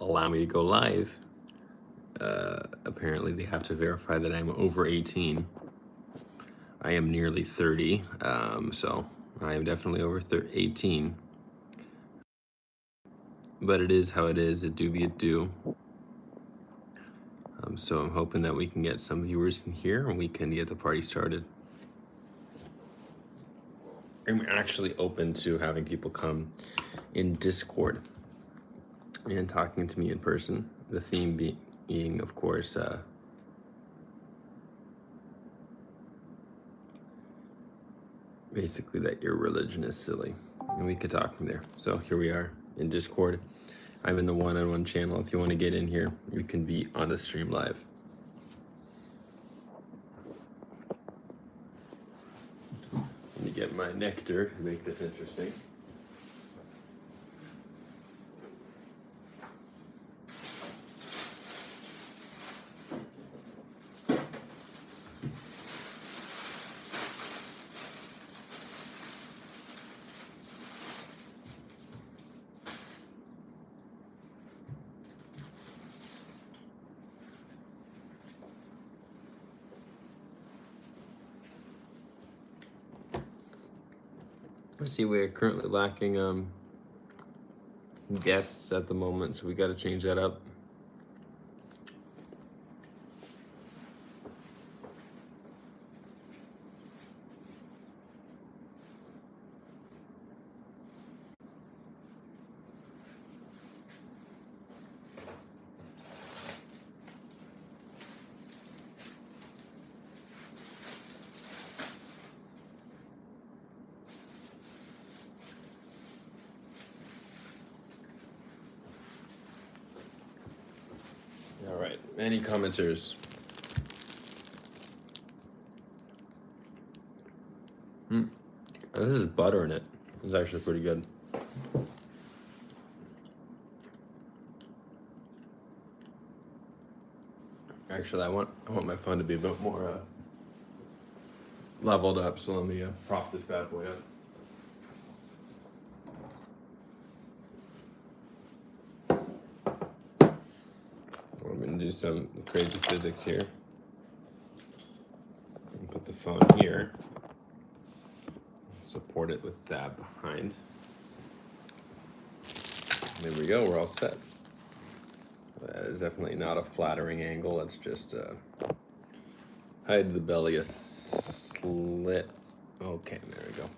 allow me to go live, apparently they have to verify that I'm over 18. I am nearly 30, so I am definitely over 18. But it is how it is. It do be it do. So I'm hoping that we can get some viewers in here and we can get the party started. I'm actually open to having people come in Discord and talking to me in person. The theme being, of course, basically that your religion is silly. And we could talk from there. So here we are in Discord. I'm in the one-on-one channel. If you want to get in here, you can be on the stream live. Let me get my nectar to make this interesting. I see we're currently lacking guests at the moment, so we got to change that up. All right, any commenters? This is butter in it. It's actually pretty good. Actually, I want my phone to be a bit more leveled up, so let me prop this bad boy up. We're gonna do some crazy physics here. Put the phone here. Support it with that behind. There we go, we're all set. That is definitely not a flattering angle. Let's just hide the belly a slit. Okay, there we go.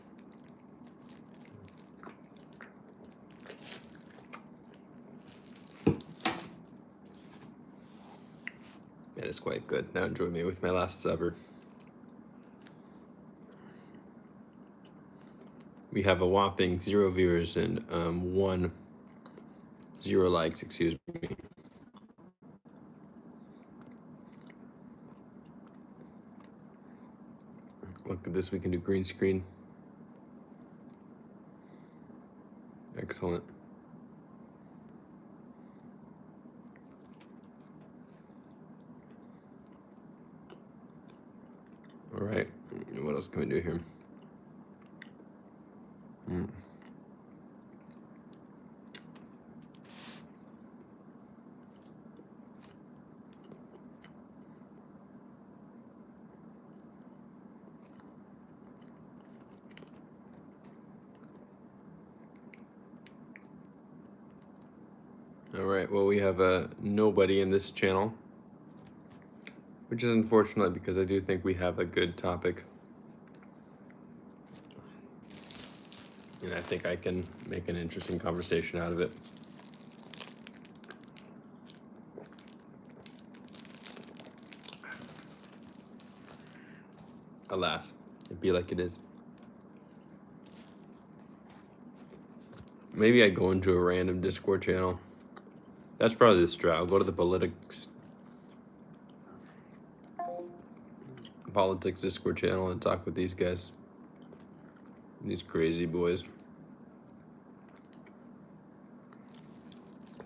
That is quite good. Now enjoy me with my last supper. We have a whopping 0 viewers and 0 likes, excuse me. Look at this, we can do green screen. Excellent. All right, what else can we do here? All right, well, we have nobody in this channel, which is unfortunate because I do think we have a good topic. And I think I can make an interesting conversation out of it. Alas, it be like it is. Maybe I go into a random Discord channel. That's probably the strat. I'll go to the politics Discord channel and talk with these guys. These crazy boys.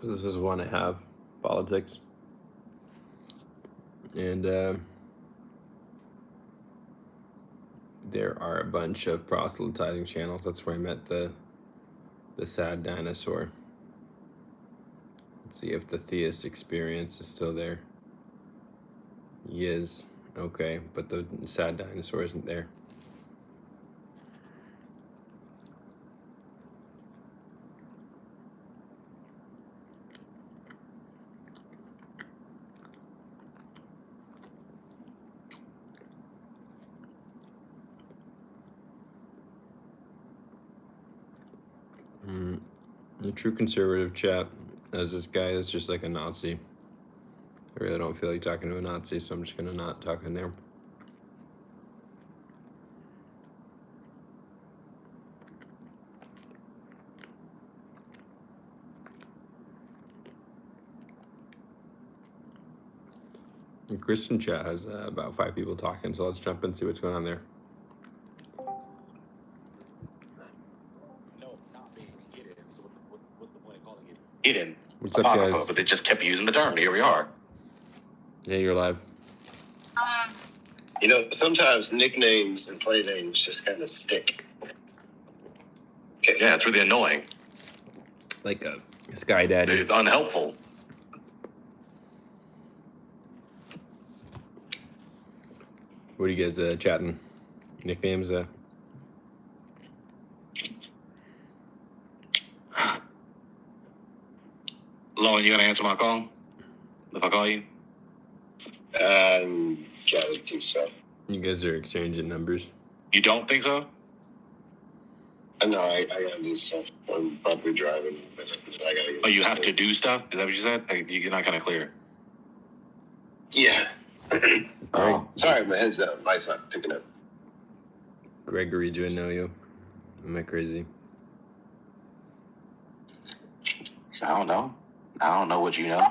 This is one I have, politics. And there are a bunch of proselytizing channels. That's where I met the sad dinosaur. Let's see if the theist experience is still there. He is. Okay, but the sad dinosaur isn't there. The true conservative chat as this guy is just like a Nazi. I really don't feel like talking to a Nazi, so I'm just gonna not talk in there. The Christian chat has about 5 people talking, so let's jump and see what's going on there. Eden. What's up, guys? But they just kept using the term. Here we are. Yeah, you're live. Sometimes nicknames and play names just kind of stick. Yeah, it's really annoying. Like a Sky Daddy. It's unhelpful. What are you guys chatting? Nicknames? Lauren, you gonna answer my call? If I call you? Yeah, I think so. You guys are exchanging numbers. You don't think so? No, I gotta do stuff. I'm probably driving. I gotta get Oh, you have to do stuff? Is that what you said? You're not kind of clear. Yeah. Greg, Sorry, my head's down. Mike's not picking up. Gregory, do I know you? Am I crazy? I don't know. I don't know what you know.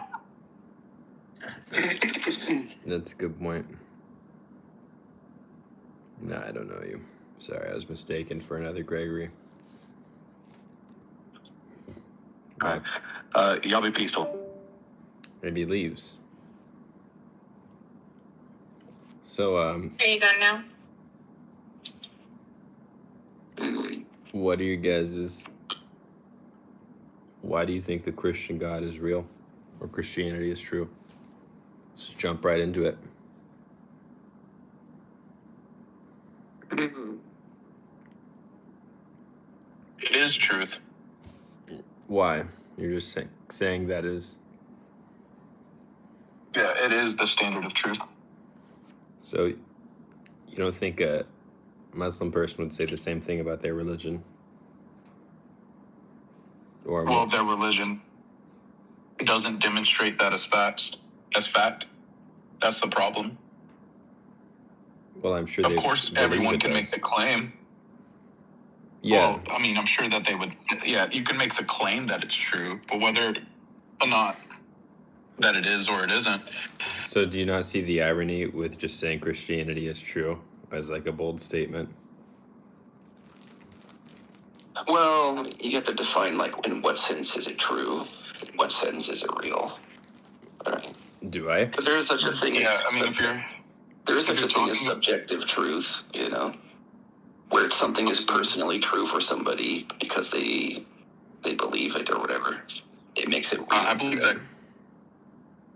That's a good point. Nah, I don't know you. Sorry, I was mistaken for another Gregory. All right. Y'all be peaceful. Maybe he leaves. So, Are you done now? what are you guys' why do you think the Christian God is real? Or Christianity is true? Let's jump right into it. It is truth. Why? You're just saying that is. Yeah, it is the standard of truth. So, you don't think a Muslim person would say the same thing about their religion? Or Well, their religion doesn't demonstrate that as fact. That's the problem. well, I'm sure Of they course, believe everyone it can make does. the claim. Yeah, Well, I mean, I'm sure that they would. Yeah, you can make the claim that it's true, but whether or not that it is or it isn't. so do you not see the irony with just saying Christianity is true as like a bold statement? Well, you have to define, like, in what sense is it true? In what sense is it real? Right? Do I? Because there is such a thing Yeah, as I mean, if you're there is such you're a thing as talking- subjective truth, where something is personally true for somebody because they believe it or whatever. It makes it real. I believe that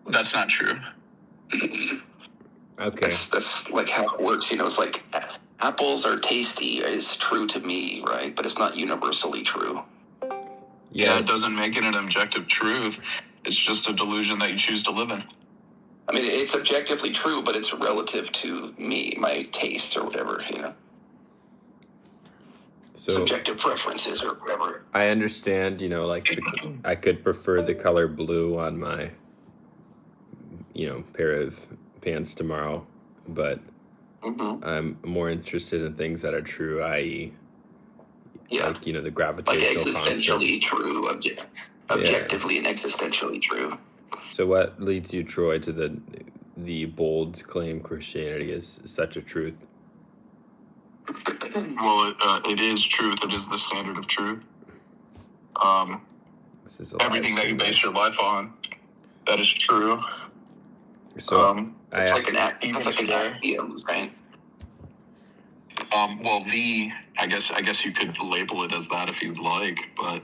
that's not true. Okay. That's like how it works. It's like apples are tasty is true to me, right? But it's not universally true. Yeah, Yeah, it doesn't make it an objective truth. It's just a delusion that you choose to live in. I mean, it's objectively true, but it's relative to me, my taste or whatever, so subjective preferences or whatever. I understand, like I could prefer the color blue on my, pair of pants tomorrow, but Mm-hmm. I'm more interested in things that are true, i.e., Yeah, like, the like gravitational constant. existentially true, objectively and existentially true. So what leads you, Troy, to the bold claim Christianity is such a truth? Well, it is truth. It is the standard of truth. This is a live Everything that you stream, base guys. your life on, that is true. So It's I, like an act. even It's like an today. axiom, right? Well, I guess you could label it as that if you'd like, but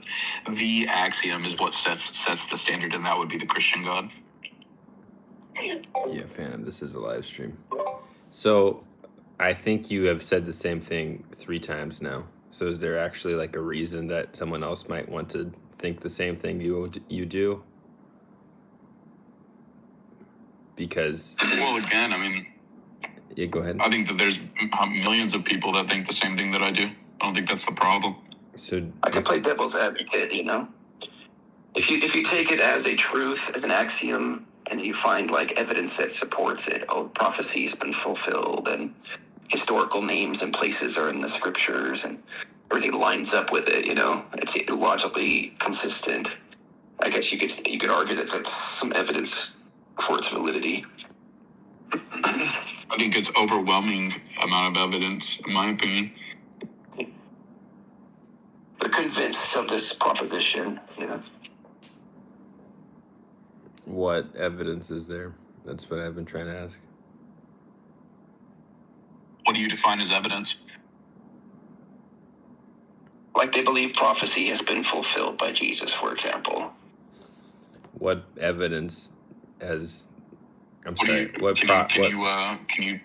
the axiom is what sets the standard, and that would be the Christian God. Yeah, Phantom, this is a live stream. So I think you have said the same thing 3 times now. So is there actually like a reason that someone else might want to think the same thing you do? Because Well, again, I mean, yeah, go ahead. I think that there's millions of people that think the same thing that I do. I don't think that's the problem. So I can play devil's advocate, you know? If you take it as a truth, as an axiom, and you find like evidence that supports it, oh, prophecy's been fulfilled, and historical names and places are in the scriptures, and everything lines up with it, you know, it's logically consistent. I guess you could argue that that's some evidence for its validity. I think it's overwhelming amount of evidence, in my opinion. They're convinced of this proposition, you know. what evidence is there? That's what I've been trying to ask. What do you define as evidence? Like they believe prophecy has been fulfilled by Jesus, for example. What evidence has? I'm What do sorry. you, What? can you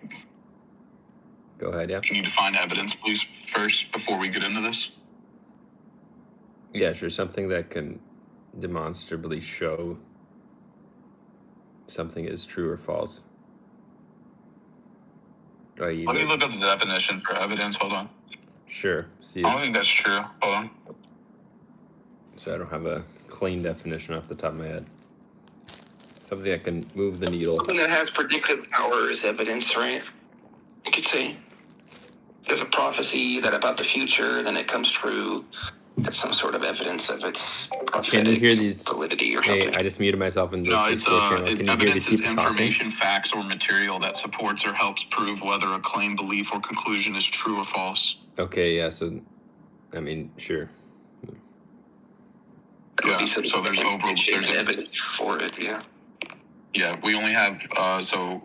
Go ahead. Yeah. can you define evidence, please, first before we get into this? Yeah, sure. Something that can demonstrably show something is true or false. Let me look up the definition for evidence. Hold on. Sure. See, I don't think that's true. Hold on. so I don't have a clean definition off the top of my head. Something that can move the needle. Something that has predictive power is evidence, right? You could say there's a prophecy that about the future, then it comes true. That's some sort of evidence of its prophetic Can you hear these? validity or Hey, something. I just muted myself in this No, it's Discord channel. Can you hear evidence these is people talking? information, facts, or material that supports or helps prove whether a claim, belief, or conclusion is true or false. Okay, yeah. So, I mean, sure. That would be Yeah, some so there's evidence for it, yeah. Yeah, we only have so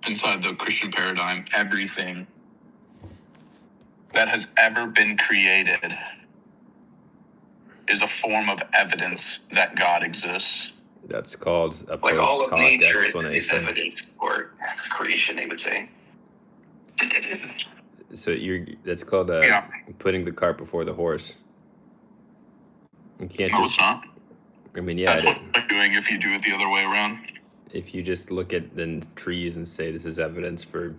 inside the Christian paradigm, everything that has ever been created is a form of evidence that God exists. That's called a Like all of post-hoc nature is explanation. evidence for creation, they would say. So that's called Yeah. putting the cart before the horse. You can't No, just. it's not. I mean, yeah. That's what you're doing if you do it the other way around. If you just look at the trees and say this is evidence for,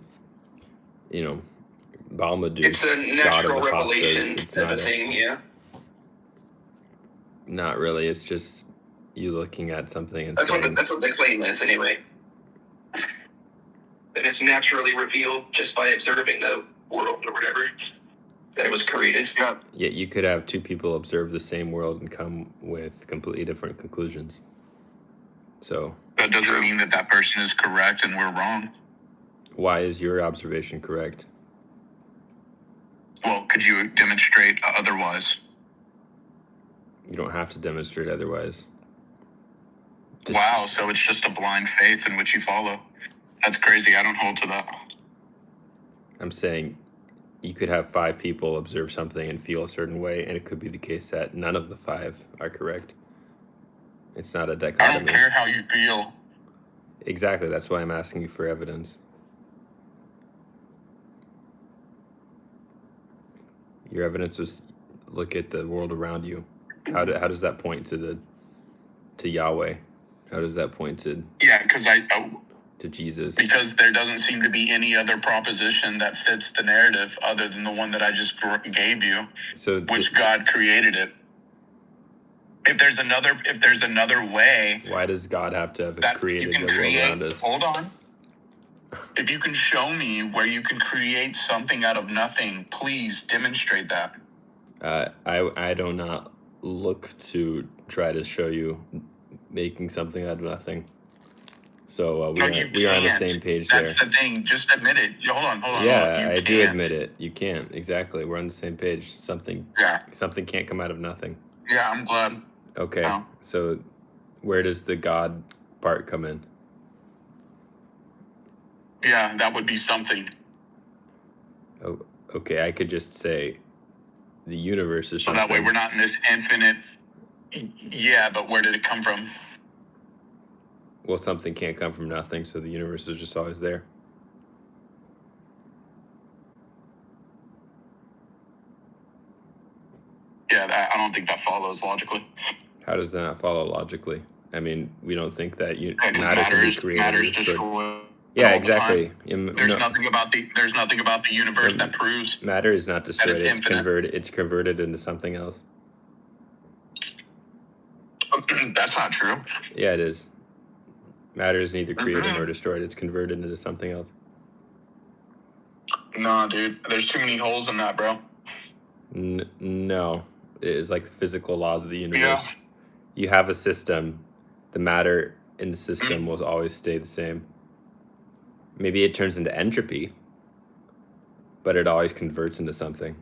Balmaduke, It's a god of natural the revelation hostas, it's type not of thing, yeah. not really. It's just you looking at something and That's saying, what the claim is, anyway. That it's naturally revealed just by observing the world or whatever that it was created. Yeah. yet you could have 2 people observe the same world and come with completely different conclusions. So That doesn't mean that that person is correct and we're wrong. why is your observation correct? Well, could you demonstrate otherwise? You don't have to demonstrate otherwise. Just- Wow, so it's just a blind faith in which you follow. That's crazy. I don't hold to that. I'm saying you could have 5 people observe something and feel a certain way, and it could be the case that none of the 5 are correct. It's not a I dichotomy. don't care how you feel. Exactly. That's why I'm asking you for evidence. Your evidence was look at the world around you. How does that point to Yahweh? How does that point to Yeah, Jesus? because there doesn't seem to be any other proposition that fits the narrative other than the one that I just gave you, So which God created it. If there's another way why does God have to have that you created can the world create, around us? hold on. If you can show me where you can create something out of nothing, please demonstrate that. I do not look to try to show you making something out of nothing. So we No, are you on the can't. same page there. That's the thing. Just admit it. Hold on. Yeah, You I do can't. admit it. You can't. Exactly. We're on the same page. Something can't come out of nothing. Yeah, I'm glad. Okay. No. So where does the God part come in? Yeah, that would be something. Oh, Okay, I could just say the universe is So that way something. we're not in this infinite. Yeah, but where did it come from? Well, something can't come from nothing, so the universe is just always there. Yeah, I don't think that follows logically. How does that not follow logically? I mean, we don't think that Because matter can be matter created or is destroyed. destroyed. Yeah, all the time. exactly. There's nothing about the universe Um, that proves Matter is not destroyed. it's It's infinite. converted. It's converted into something else. That's not true. Yeah, it is. Matter is neither created nor destroyed. It's converted into something else. Nah, dude. There's too many holes in that, bro. No, it is like the physical laws of the universe. Yeah. You have a system. The matter in the system will always stay the same. Maybe it turns into entropy, but it always converts into something.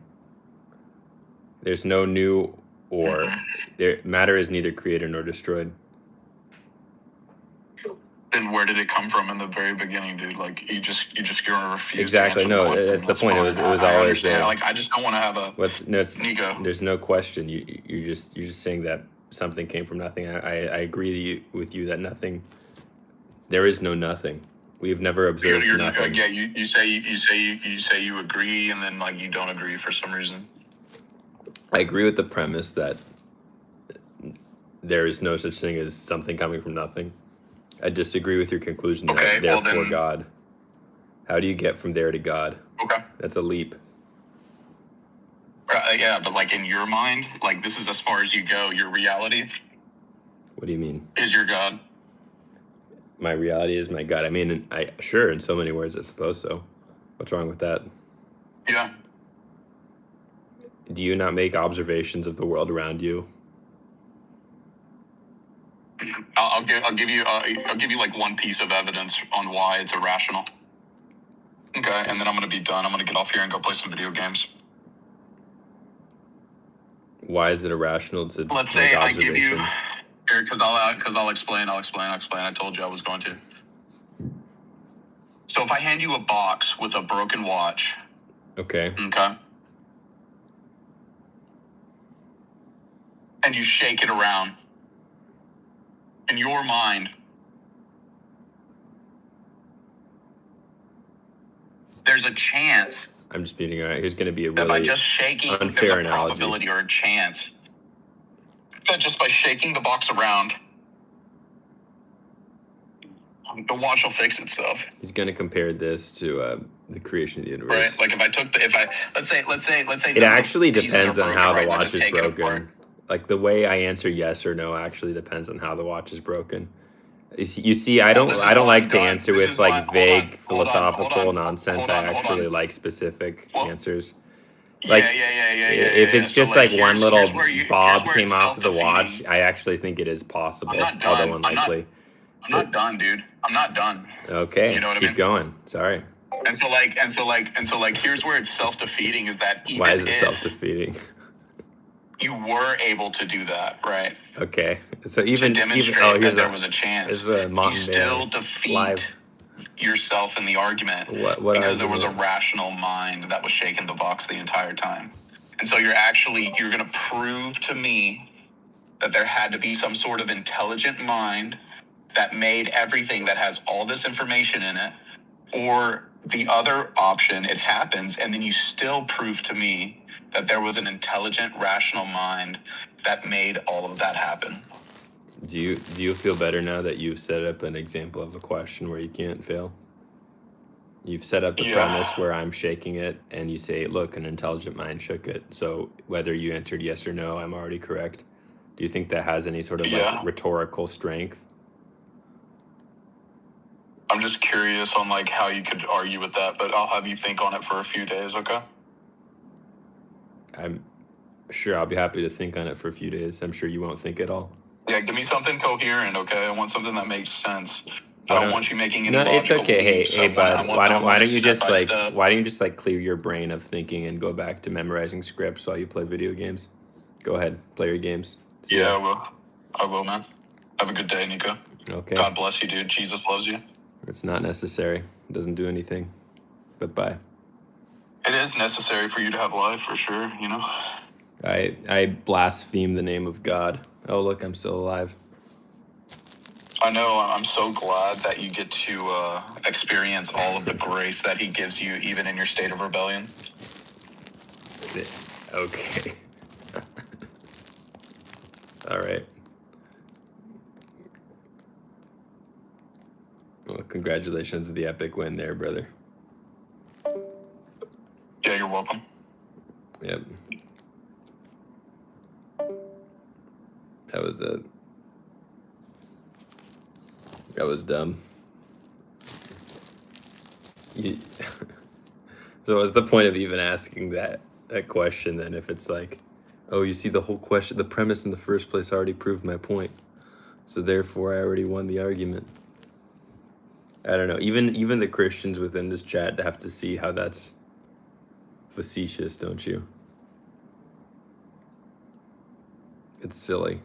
There's no new or matter is neither created nor destroyed. Then where did it come from in the very beginning, dude? Like you just gonna refuse. Exactly. To answer No, the that's the point. fine. It was I always understand. there. Like I just don't want to have a Nico. There's no question. You're just saying that something came from nothing. I agree with you that nothing. There is no nothing. We've never observed nothing. Yeah, you say you agree, and then like you don't agree for some reason. I agree with the premise that there is no such thing as something coming from nothing. I disagree with your conclusion that Okay, well therefore then- God. How do you get from there to God? Okay. That's a leap. Yeah, but like in your mind, like this is as far as you go. Your reality What do you mean? is your God. My reality is my God. I mean, sure, in so many words, I suppose so. What's wrong with that? Yeah. Do you not make observations of the world around you? I'll give you like one piece of evidence on why it's irrational. Okay, and then I'm gonna be done. I'm gonna get off here and go play some video games. Why is it irrational to Let's make say I give you, observations? because I'll explain. I told you I was going to. So if I hand you a box with a broken watch, Okay. okay, and you shake it around, in your mind, there's a chance I'm just beating all right. Here's going to be a that by really just shaking, there's unfair a analogy. probability or a chance that just by shaking the box around, the watch will fix itself. He's going to compare this to the creation of the universe. Right? Like let's say It actually pieces depends are on broken, how the right? Let's watch just is take it apart. broken. Like the way I answer yes or no actually depends on how the watch is broken. You see, I don't like to answer with like vague philosophical nonsense. I actually like specific answers. Like if it's So, just like one little here's where bob it's came off the watch, self-defeating. I actually think it is possible, I'm not done. although unlikely. I'm not done, dude. I'm not done. Okay, You know what I keep mean? going. Sorry. And so here's where it's self-defeating is that even Why is it if self-defeating? you were able to do that, right? Okay, so To even demonstrate oh, here's that there was a chance. Here's a You Mountain still Bear defeat live. yourself in the argument What because there was a argument? rational mind that was shaking the box the entire time. And so you're going to prove to me that there had to be some sort of intelligent mind that made everything that has all this information in it, or the other option, it happens, and then you still prove to me that there was an intelligent, rational mind that made all of that happen. Do you feel better now that you've set up an example of a question where you can't fail? You've set up the Yeah. premise where I'm shaking it, and you say, "Look, an intelligent mind shook it." So whether you answered yes or no, I'm already correct. Do you think that has any sort of Yeah. like rhetorical strength? I'm just curious on like how you could argue with that, but I'll have you think on it for a few days, okay? I'm sure I'll be happy to think on it for a few days. I'm sure you won't think at all. Yeah, give me something coherent, okay? I want something that makes sense. I Why don't don't- want you making any No, it's logical okay. leaps. Hey, I bud. want- Why I don't want it you step just by like step. why don't you just like clear your brain of thinking and go back to memorizing scripts while you play video games? Go ahead, play your games. See Yeah, ya. I will, man. Have a good day, Nico. Okay. God bless you, dude. Jesus loves you. It's not necessary. It doesn't do anything. But bye. It is necessary for you to have life, for sure, you know? I blaspheme the name of God. Oh, look, I'm still alive. I know. I'm so glad that you get to experience all of the grace that he gives you, even in your state of rebellion. Okay. All right. Well, congratulations on the epic win there, brother. Yeah, you're welcome. Yep. That was dumb. So what's the point of even asking that question then, if it's like, oh, you see, the whole question, the premise in the first place already proved my point, so therefore I already won the argument. I don't know. Even the Christians within this chat have to see how that's facetious, don't you? It's silly.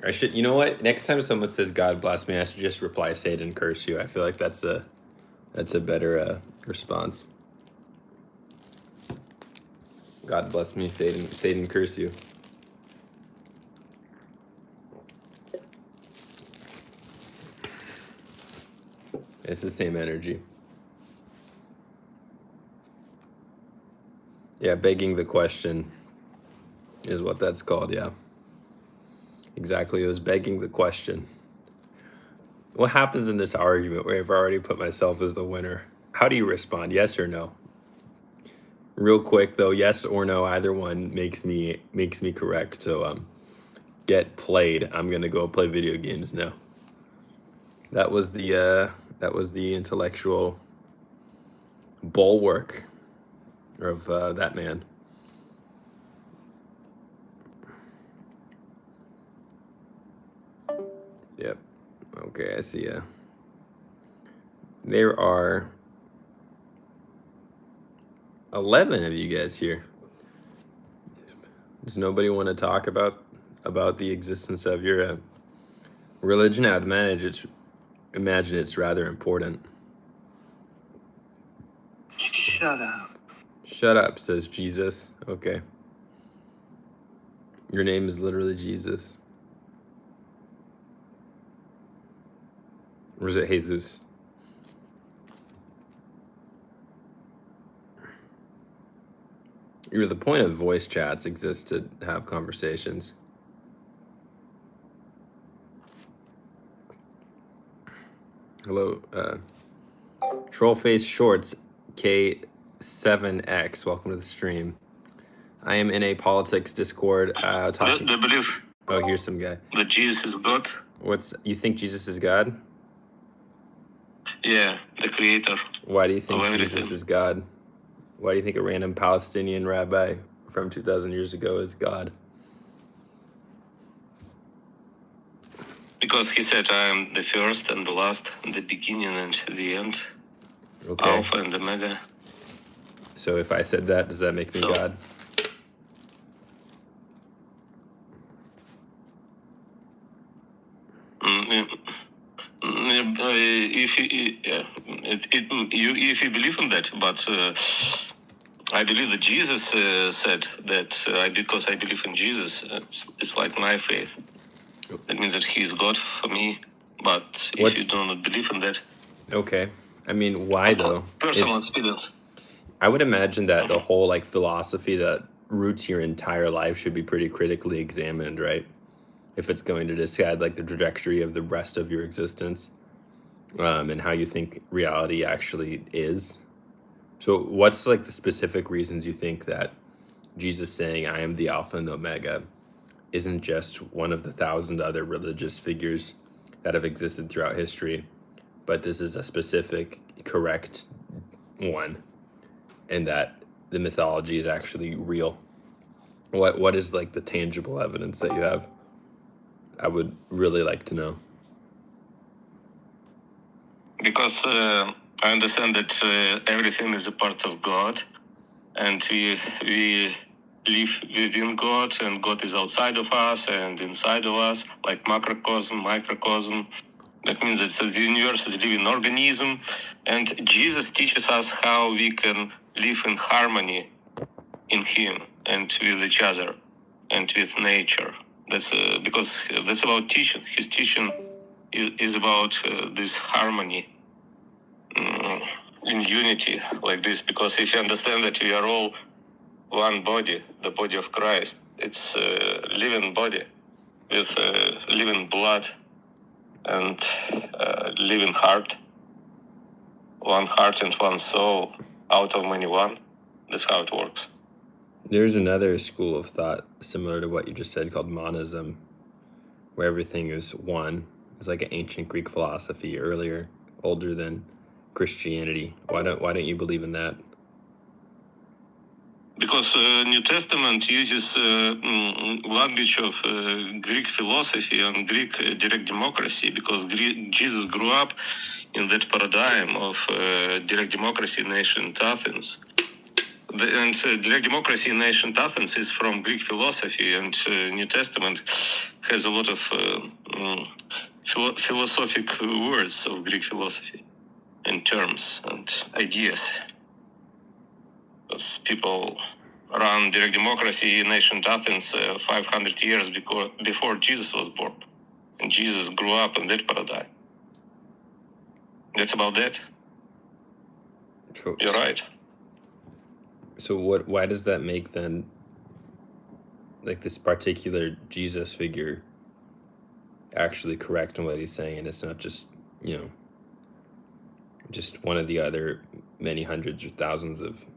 I should, you know what? Next time someone says God bless me, I should just reply Satan curse you. I feel like that's a better response. God bless me, Satan curse you. It's the same energy. Yeah, begging the question is what that's called, yeah. Exactly, it was begging the question. What happens in this argument where I've already put myself as the winner? How do you respond, yes or no? Real quick though, yes or no, either one makes me correct. So get played. I'm gonna go play video games now. That was the intellectual bulwark of that man. Yep. Okay, I see ya. There are 11 of you guys here. Does nobody want to talk about the existence of your religion? I'd imagine it's rather important. Shut up. Shut up, says Jesus. Okay. Your name is literally Jesus. Or is it Jesus? The point of voice chats exists to have conversations. Hello, Trollface Shorts K7X. Welcome to the stream. I am in a politics Discord talking. They believe Oh, here's some guy. that Jesus is God. You think Jesus is God? Yeah, the creator. Why do you think Of everything. Jesus is God? Why do you think a random Palestinian rabbi from 2,000 years ago is God? Because he said, I am the first and the last, the beginning and the end, Okay. Alpha and Omega. So if I said that, does that make me So- God? If you believe in that, but I believe that Jesus said that because I believe in Jesus, it's like my faith. That means that he is God for me. But if you do not believe in that, Okay. I mean, why though? personal It's- experience. I would imagine that the whole like philosophy that roots your entire life should be pretty critically examined, right? If it's going to decide like the trajectory of the rest of your existence, and how you think reality actually is. So what's like the specific reasons you think that Jesus saying, I am the Alpha and the Omega, isn't just one of the 1,000 other religious figures that have existed throughout history, but this is a specific, correct one, and that the mythology is actually real? What is like the tangible evidence that you have? I would really like to know. Because I understand that everything is a part of God, and we live within God, and God is outside of us and inside of us, like macrocosm, microcosm. That means that the universe is a living organism, and Jesus teaches us how we can live in harmony in Him and with each other and with nature. That's because that's about teaching. His teaching is about this harmony in unity like this. Because if you understand that we are all one body, the body of Christ, it's a living body with living blood and living heart, one heart and one soul out of many one. That's how it works. There's another school of thought similar to what you just said called monism, where everything is one. It's like an ancient Greek philosophy, older than Christianity. Why don't you believe in that? Because New Testament uses language of Greek philosophy and Greek direct democracy, because Jesus grew up in that paradigm of direct democracy in ancient Athens. And direct democracy in ancient Athens is from Greek philosophy, and New Testament has a lot of philosophic words of Greek philosophy and terms and ideas. Because people ran direct democracy in ancient Athens 500 years before Jesus was born. And Jesus grew up in that paradigm. That's about that. True. You're right. So why does that make then, like, this particular Jesus figure actually correct in what he's saying, and it's not just, just one of the other many hundreds or thousands of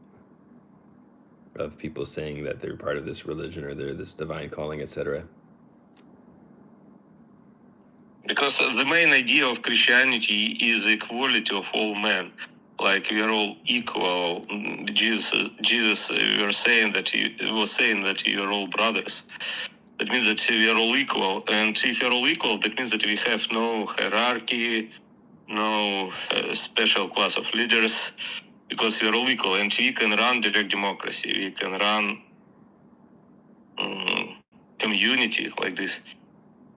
people saying that they're part of this religion or they're this divine calling, etc.? Because the main idea of Christianity is the equality of all men. Like, we are all equal. Jesus was saying that you are all brothers. That means that we are all equal. And if we are all equal, that means that we have no hierarchy, no special class of leaders, because we are all equal. And we can run direct democracy. We can run community like this.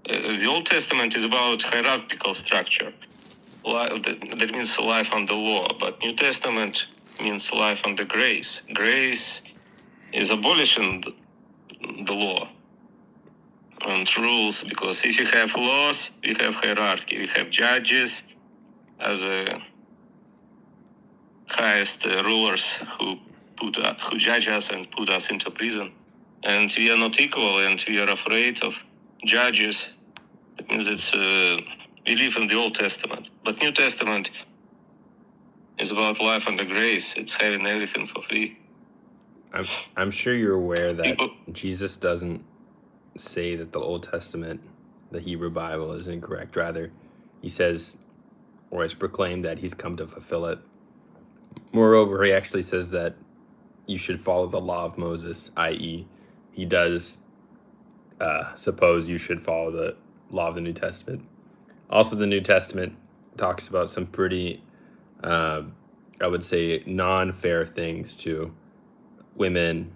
The Old Testament is about hierarchical structure. That means life under law, but New Testament means life under grace. Grace is abolishing the law and rules, because if you have laws, you have hierarchy. You have judges as the highest rulers who judge us and put us into prison. And we are not equal, and we are afraid of judges. That means it's we live in the Old Testament. But New Testament is about life under grace. It's having everything for free. I'm sure you're aware that Jesus doesn't say that the Old Testament, the Hebrew Bible, is incorrect. Rather, he says, or it's proclaimed that he's come to fulfill it. Moreover, he actually says that you should follow the law of Moses, i.e., he does suppose you should follow the law of the New Testament. Also, the New Testament talks about some pretty, I would say, non-fair things to women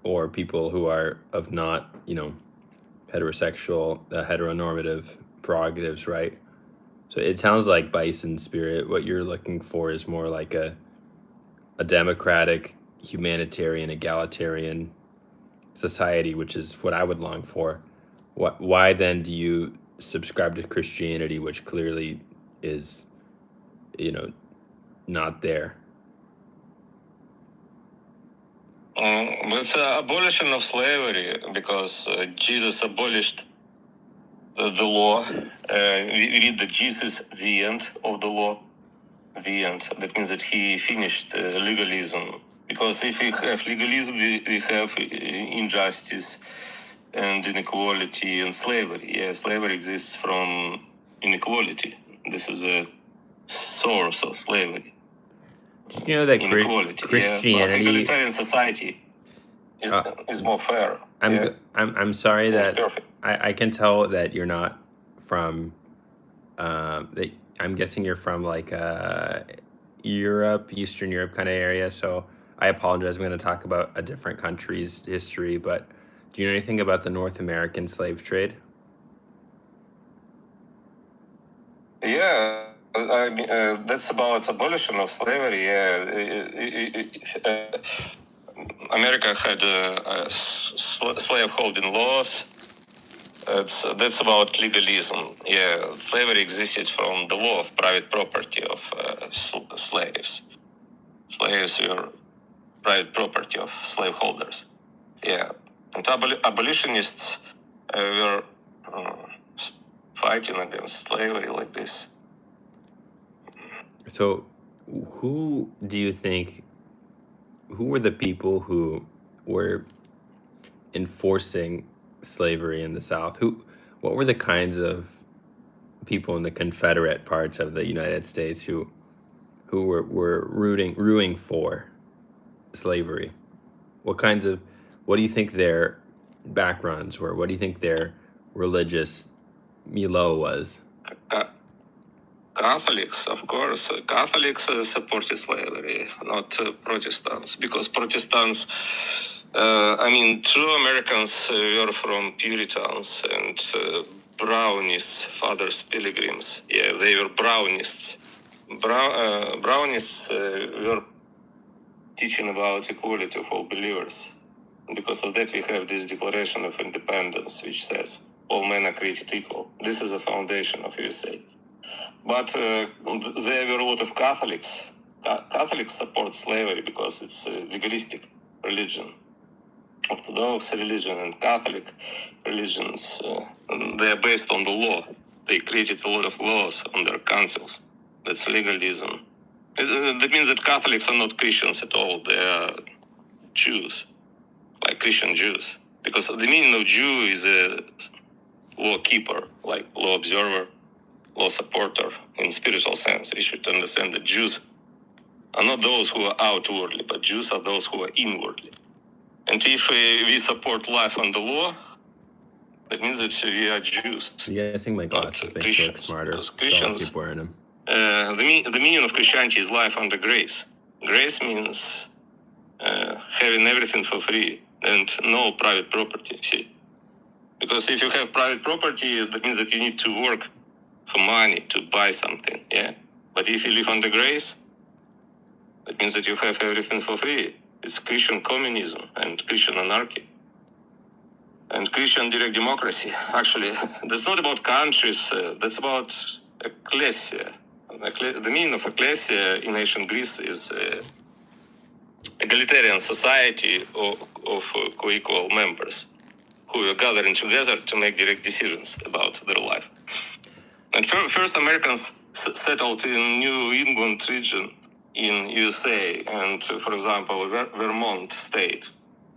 or people who are of not, heterosexual, heteronormative prerogatives, right? So it sounds like Bison Spirit, what you're looking for is more like a democratic, humanitarian, egalitarian society, which is what I would long for. Why then do you subscribe to Christianity, which clearly is, not there? It's abolition of slavery, because Jesus abolished the law. We read that Jesus, the end of the law, the end. That means that he finished legalism. Because if we have legalism, we have injustice and inequality and slavery. Yeah, slavery exists from inequality. This is a source of slavery. Did you know that Inequality. Christianity? Yeah, but egalitarian society is more fair. I'm sorry that Perfect. I can tell that you're not from. I'm guessing you're from like Europe, Eastern Europe kind of area. So I apologize. I'm going to talk about a different country's history, but do you know anything about the North American slave trade? Yeah, I mean, that's about abolition of slavery. Yeah, America had slaveholding laws. That's about legalism. Yeah, slavery existed from the law of private property of slaves. Slaves were private property of slaveholders. Yeah, and abolitionists were fighting against slavery like this. So, who do you think? Who were the people who were enforcing slavery in the South? What were the kinds of people in the Confederate parts of the United States who were rooting for slavery? What do you think their backgrounds were? What do you think their religious milieu was? Catholics, of course. Catholics supported slavery, not Protestants, because Protestants, true Americans were from Puritans and Brownists, Fathers Pilgrims. Yeah, they were Brownists. Brownists were teaching about equality of all believers. And because of that, we have this Declaration of Independence, which says all men are created equal. This is the foundation of USA. But there were a lot of Catholics. Catholics support slavery because it's a legalistic religion. Orthodox religion and Catholic religions, they are based on the law. They created a lot of laws on their councils. That's legalism. That means that Catholics are not Christians at all. They are Jews, like Christian Jews. Because the meaning of Jew is a law keeper, like law observer, law supporter in spiritual sense. We should understand that Jews are not those who are outwardly, but Jews are those who are inwardly. And if we support life under law, that means that we are Jews. Yeah, I think my glasses make you look smarter. Christians, so I'll keep wearing them. The meaning of Christianity is life under grace. Grace means having everything for free and no private property, see? Because if you have private property, that means that you need to work for money to buy something, yeah? But if you live under grace, that means that you have everything for free. It's Christian communism and Christian anarchy. And Christian direct democracy. Actually, that's not about countries, that's about ecclesia. The meaning of ecclesia in ancient Greece is egalitarian society of co-equal members who are gathering together to make direct decisions about their life. And first Americans settled in New England region in USA, and for example, Vermont state.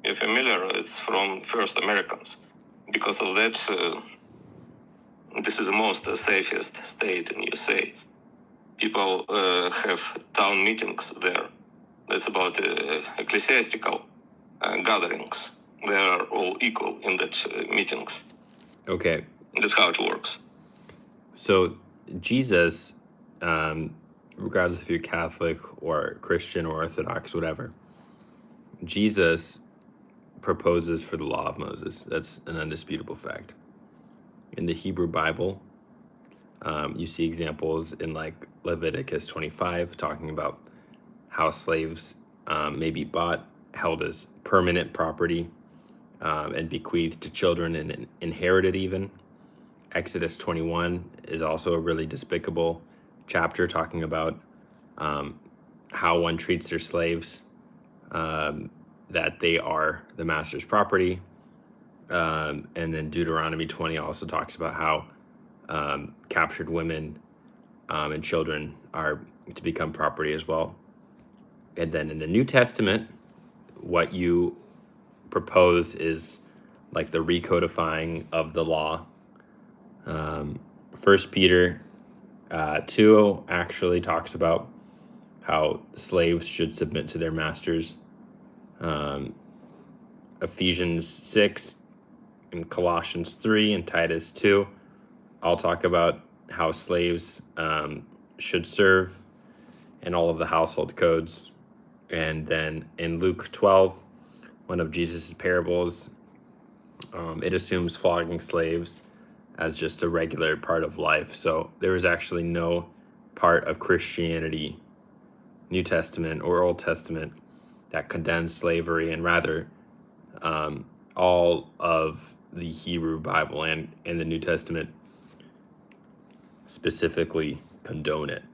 You're familiar, it's from first Americans. Because of that, this is the most safest state in USA. People have town meetings there. That's about ecclesiastical gatherings. They are all equal in that meetings. Okay. That's how it works. So Jesus, regardless if you're Catholic or Christian or Orthodox, whatever, Jesus proposes for the law of Moses. That's an undisputable fact. In the Hebrew Bible, you see examples in like Leviticus 25 talking about how slaves may be bought, held as permanent property, and bequeathed to children and inherited even. Exodus 21 is also a really despicable chapter talking about how one treats their slaves, that they are the master's property. And then Deuteronomy 20 also talks about how captured women and children are to become property as well. And then in the New Testament, what you propose is like the recodifying of the law. 1 Peter 2 actually talks about how slaves should submit to their masters. Ephesians 6 and Colossians 3 and Titus 2 all talk about how slaves should serve and all of the household codes. And then in Luke 12, one of Jesus' parables, it assumes flogging slaves as just a regular part of life. So there was actually no part of Christianity, New Testament or Old Testament, that condemns slavery, and rather all of the Hebrew Bible and the New Testament specifically condone it.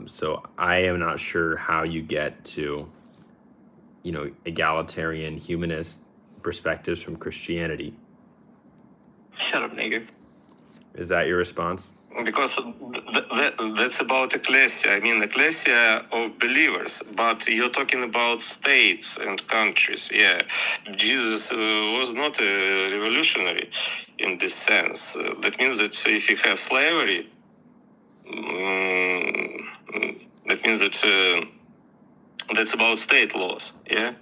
So I am not sure how you get to, egalitarian humanist perspectives from Christianity. Shut up, nigger. Is that your response? Because that's about ecclesia. I mean, ecclesia of believers. But you're talking about states and countries. Yeah, Jesus was not a revolutionary in this sense. That means that if you have slavery, that means that that's about state laws. Yeah,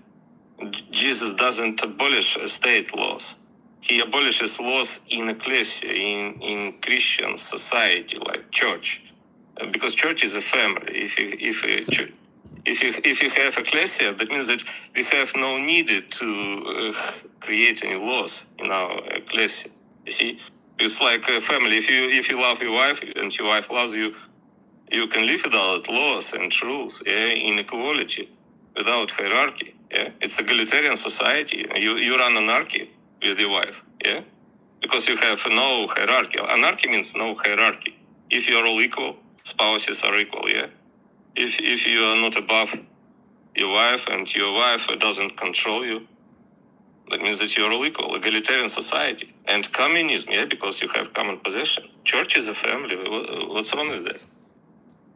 Jesus doesn't abolish state laws. He abolishes laws in ecclesia, in Christian society, like church, because church is a family. If you have ecclesia, that means that we have no need to create any laws in our ecclesia. You see, it's like a family. If you love your wife and your wife loves you, you can live without laws and rules, in equality, without hierarchy. Yeah, it's egalitarian society. You run anarchy with your wife, because you have no hierarchy. Anarchy means no hierarchy. If you are all equal, spouses are equal, If you are not above your wife and your wife doesn't control you, that means that you are all equal. Egalitarian society. And communism, because you have common possession. Church is a family. What's wrong with that?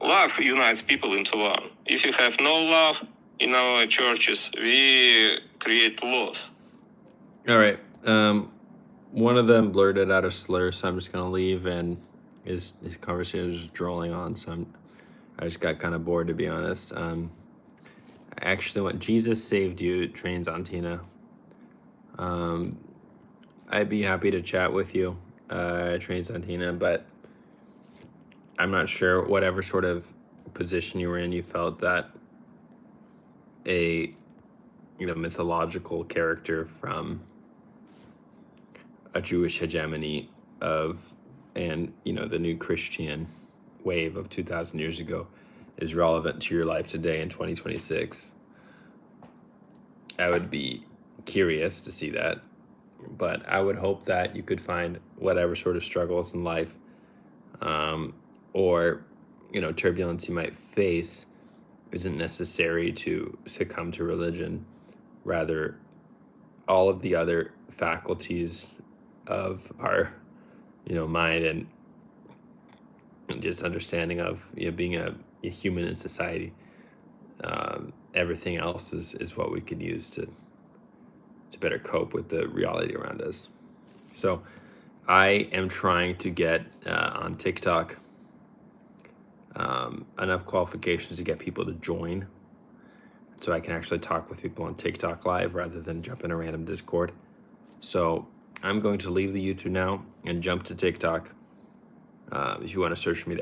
Love unites people into one. If you have no love in our churches, we create laws. All right. One of them blurted out a slur, so I'm just gonna leave, and his conversation was just drolling on. So I just got kind of bored, to be honest. I actually went, Jesus saved you, trains Antina. I'd be happy to chat with you, trains Antina, but I'm not sure whatever sort of position you were in, you felt that a mythological character from a Jewish hegemony and the new Christian wave of 2,000 years ago is relevant to your life today in 2026. I would be curious to see that, but I would hope that you could find whatever sort of struggles in life or turbulence you might face isn't necessary to succumb to religion. Rather, all of the other faculties of our mind and just understanding of being a human in society, everything else is what we could use to better cope with the reality around us. So I am trying to get on TikTok enough qualifications to get people to join, so I can actually talk with people on TikTok live rather than jump in a random Discord. So I'm going to leave the YouTube now and jump to TikTok if you want to search me there.